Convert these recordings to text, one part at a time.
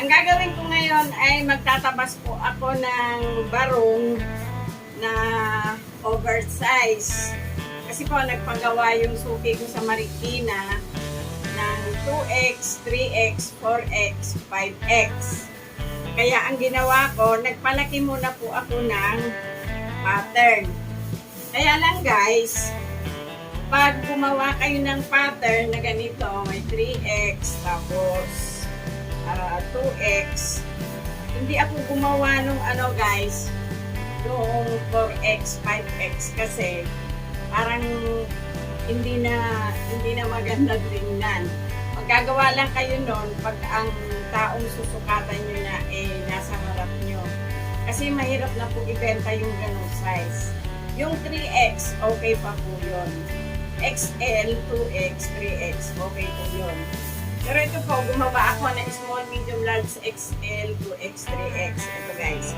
Ang gagawin ko ngayon ay magtatabas po ako ng barong na oversize. Kasi po nagpagawa yung suki ko sa Marikina ng 2X, 3X, 4X, 5X. Kaya ang ginawa ko, nagpalaki muna po ako ng pattern. Kaya lang guys, pag gumawa kayo ng pattern na ganito, may 3X, tapos 2X, hindi ako gumawa nung ano guys, yung 4X, 5X kasi parang hindi na maganda tingnan. Magagawa lang kayo nun pag ang taong susukatan nyo na nasa harap nyo. Kasi mahirap na po ibenta yung ganong size. Yung 3X, okay pa po yun. XL, 2X, 3X, okay po yun. Pero ito po, gumawa ako na small, medium, large, XL, 2X, 3X. Ito guys.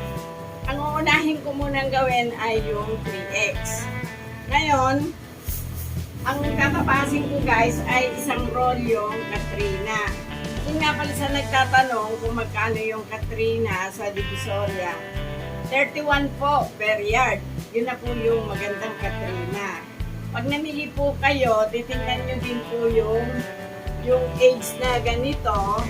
Ang uunahin ko munang gawin ay yung 3X. Ngayon, ang tatapasin ko guys ay isang roll yung Katrina. Yun nga pala sa nagtatanong kung magkano yung Katrina sa Divisoria. 31 po per yard. Yun na po yung magandang Katrina. Pag namili po kayo, titingnan nyo din po yung age na ganito.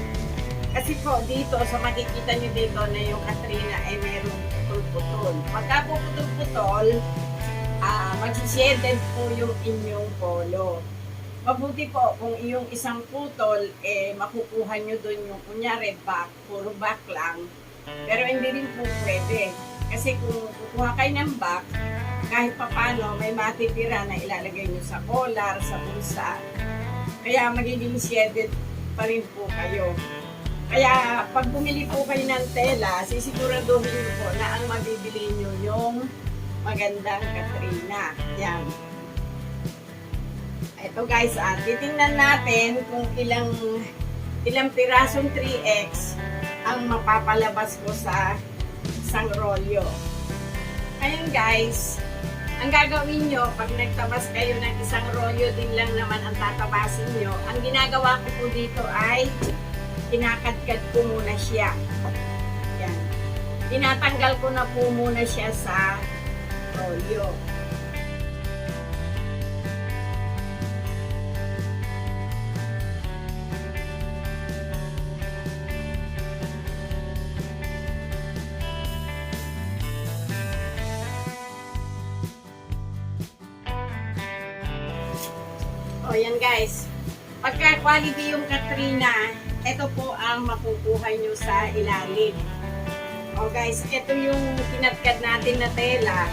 Kasi po dito, sa makikita nyo dito na yung Katrina ay merong putol-putol. Pagka po putol-putol, mag-shaded po yung inyong polo. Mabuti po kung iyong isang putol, makukuha nyo dun yung kunyari back, puro back lang. Pero hindi rin po pwede. Kasi kung kukuha kayo ng back, kahit papano may matitira na ilalagay nyo sa collar, sa bulsa. Kaya magiging shaded pa rin po kayo. Kaya pag bumili po kayo ng tela, sisiguraduhin nyo po na ang mabibili nyo yung magandang Katrina. Yan. Ito guys, titingnan natin kung ilang pirasong 3X ang mapapalabas ko sa isang rolyo. Ngayon guys, ang gagawin nyo, pag nagtabas kayo ng isang rolyo, din lang naman ang tatabasin nyo. Ang ginagawa ko po dito ay kinakadkad ko muna siya. Yan. Tinatanggal ko na po muna siya sa rolyo. O yan guys, pagka quality yung Katrina, ito po ang makukuha nyo sa ilalim. O guys, ito yung kinadkad natin na tela.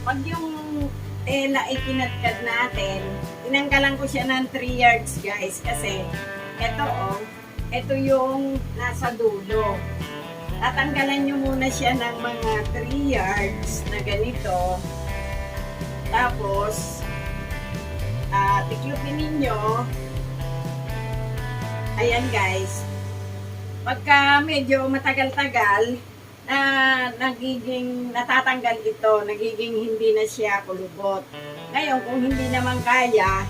Pag yung tela ay kinadkad natin, tinanggalan ko siya ng 3 yards guys, kasi ito yung nasa dulo. Tatanggalan nyo muna siya ng mga 3 yards na ganito. Tapos, tiklopin ninyo. Ayan guys. Pagka medyo matagal-tagal, natatanggal ito, nagiging hindi na siya kulubot. Ngayon, kung hindi naman kaya,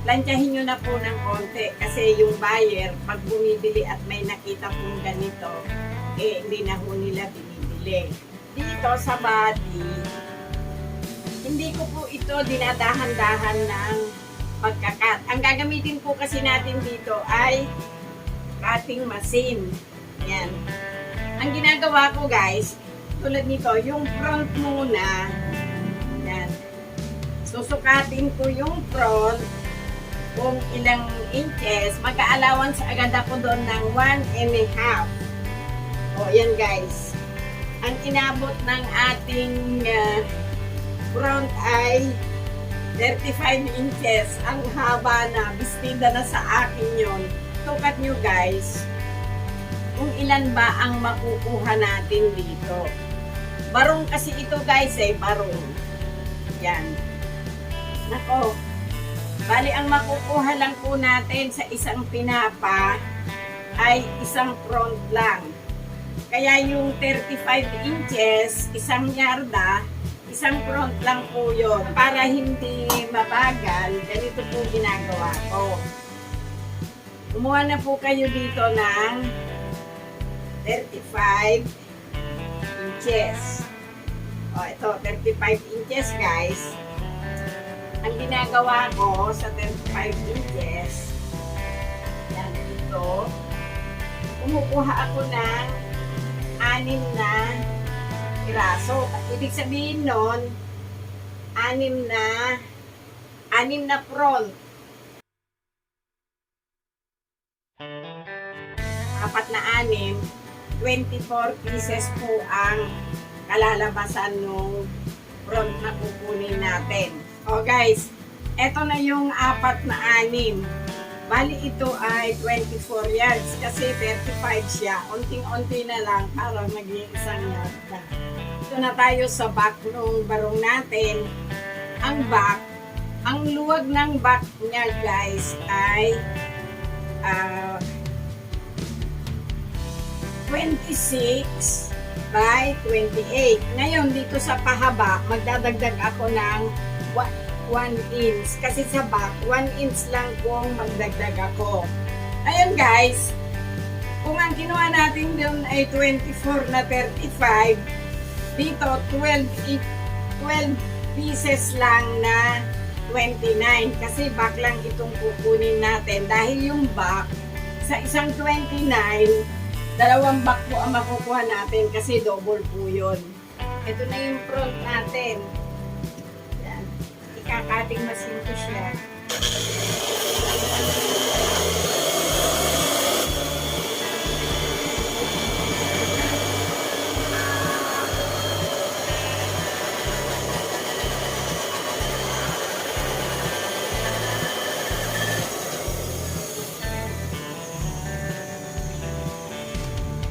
plantyahin nyo na po ng konti. Kasi yung buyer, pag bumibili at may nakita pong ganito, hindi na po nila binibili. Dito sa body, hindi ko po ito dinadahan-dahan ng pagkakat. Ang gagamitin po kasi natin dito ay cutting machine. Yan. Ang ginagawa ko guys, tulad nito, yung front muna. Yan. Susukatin ko yung front kung ilang inches. Magka-allowance agad ako doon ng 1.5. O, yan guys. Ang inabot ng ating front ay 35 inches. Ang haba na, bestida na sa akin yon. Tukat nyo guys, kung ilan ba ang makukuha natin dito. Barong kasi ito guys barong. Yan. Nako. Bali, ang makukuha lang po natin sa isang pinapa ay isang front lang. Kaya yung 35 inches, isang yarda, isang front lang po yun. Para hindi mabagal, ganito po ginagawa ko. Kumuha na po kayo dito ng 35 inches. O, ito, 35 inches, guys. Ang ginagawa ko sa 35 inches, yan dito, kumukuha ako ng 6 na piraso. Ibig sabihin nun, 6 na front. 4 na 6, 24 pieces po ang kalalabasan ng front na kukunin natin. O guys, eto na yung 4 na 6. Bali ito ay 24 yards kasi 35 siya. Unting-unti na lang para maging 1 yard na. Ito na tayo sa back ng barong natin. Ang back, ang luwag ng back niya guys ay 26 by 28. Ngayon dito sa pahaba, magdadagdag ako ng 1 inch. Kasi sa back, 1 inch lang kung magdagdag ako. Ayun guys, kung ang kinuha natin doon ay 24 na 35, dito 12 pieces lang na 29. Kasi back lang itong kukunin natin. Dahil yung back, sa isang 29, 2 back po ang makukuha natin kasi double po yun. Ito na yung front natin. Yan. Ikakating masin ko siya.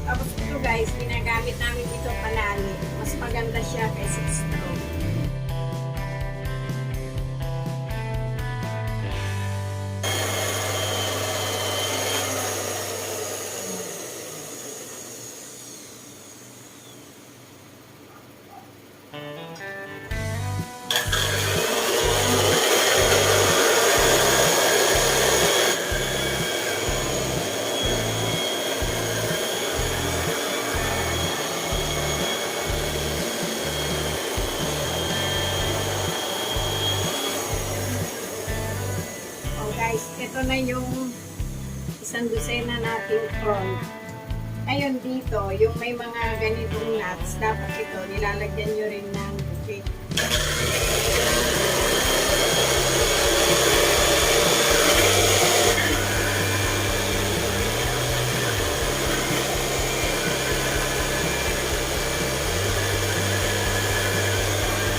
Tapos ito guys, ginagamit namin ito palagi. Mas maganda siya kaysa straw. Guys, ito na yung 1 dosena nating front. Ngayon dito, yung may mga ganitong nuts, dapat ito, nilalagyan nyo rin ng bukit.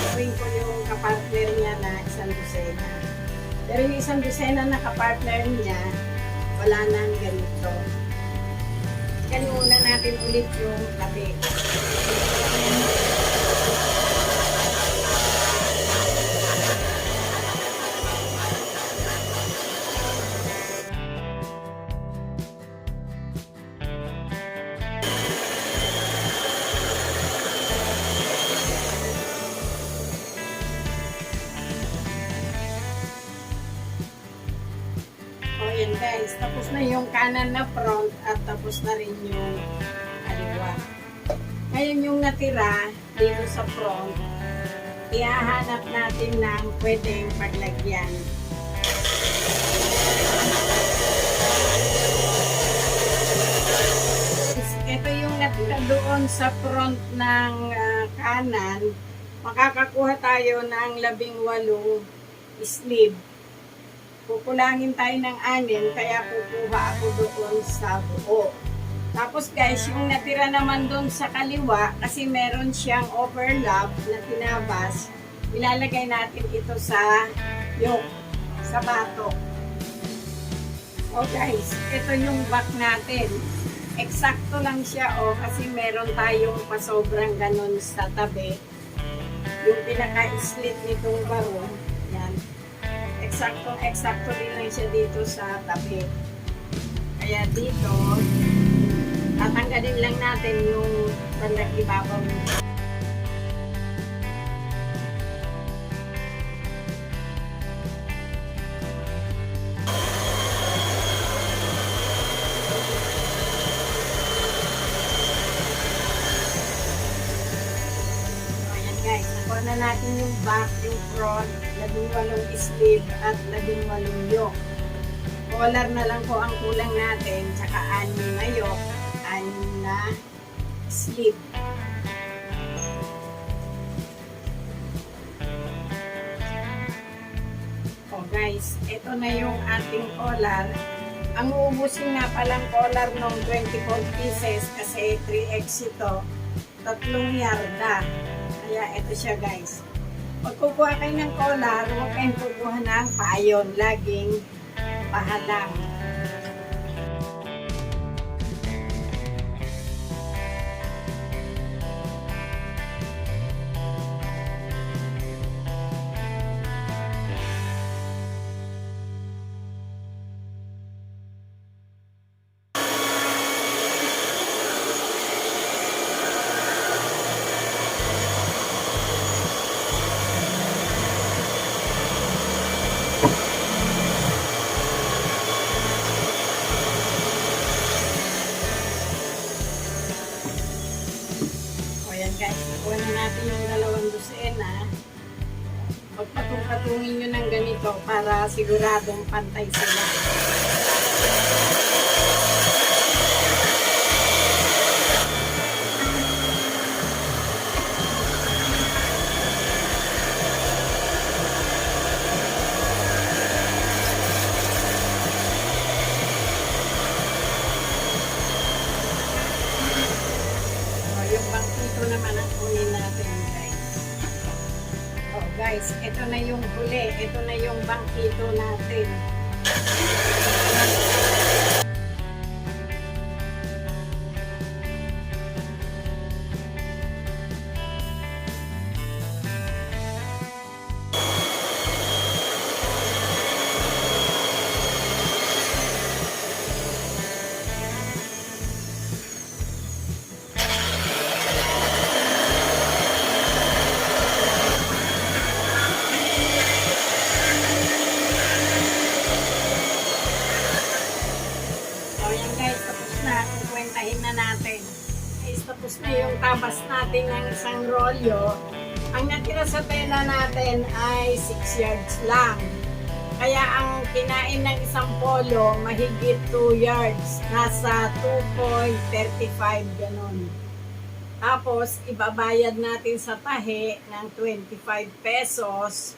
Gawin ko yung kapartner niya na 1 dosena. Pero yung 1 dosena na kapartner niya, wala nang ganito. Kaya muna natin ulit yung tabi. Ayan guys, tapos na yung kanan na front at tapos na rin yung kaliwa. Ngayon yung natira dito sa front, ihahanap natin ng pwedeng paglagyan. Ito yung natira doon sa front ng kanan, makakakuha tayo ng 18 sleeve. Kukulangin tayo ng 6, kaya kukuha ako doon sa buo. Tapos guys, yung natira naman doon sa kaliwa, kasi meron siyang overlap na tinabas, ilalagay natin ito sa yoke, sa batok. O guys, ito yung back natin. Eksakto lang siya kasi meron tayong pasobrang ganon sa tabi. Yung pinaka-slit nitong barong, yan. Eksakto din lang siya dito sa tabi. Kaya dito, tatanggalin lang natin yung bandang ibabaw nito. Kuha na natin yung back, yung front, 18 sleeve at 18 yoke. Collar na lang po ang kulang natin, tsaka 6 na yoke, 6 na sleeve. O guys, ito na yung ating collar. Ang uubusin nga palang collar ng 24 pieces kasi 3X ito, 3 yarda. Kaya ito siya guys. Pag kukuha kayo ng collar, huwag kayong kukuha ng payon. Laging pahalang. Guys, nakuha na natin yung 2 dosena. Pagpatong-patungin nyo ng ganito para siguradong pantay sila. Yung bangkito naman ang kunin natin guys. Oh guys, ito na yung huli. Ito na yung bangkito natin. Na natin. Guys, tapos na yung tabas natin ng isang rolyo. Ang natira sa tela natin ay 6 yards lang. Kaya ang kinain ng isang polo, mahigit 2 yards. Nasa 2.35 ganon. Tapos, ibabayad natin sa tahi ng 25 pesos.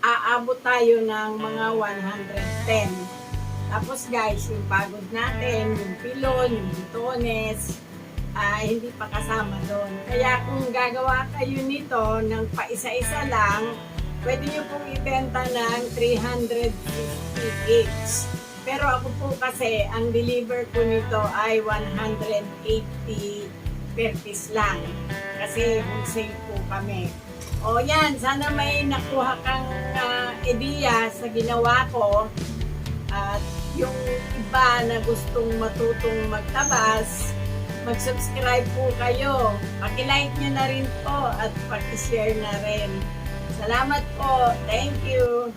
Aabot tayo ng mga 110. Tapos guys, yung pagod natin, yung pilon, yung butones, hindi pa kasama doon. Kaya kung gagawa kayo nito ng paisa-isa lang, pwede nyo pong ibenta ng 350 each. Pero ako po kasi, ang deliver ko nito ay 180 per piece lang. Kasi wholesale po kami. O yan, sana may nakuha kang ideya sa ginawa ko. At yung iba na gustong matutong magtabas, mag-subscribe po kayo. Paki-like nyo na rin po at paki-share na rin. Salamat po. Thank you.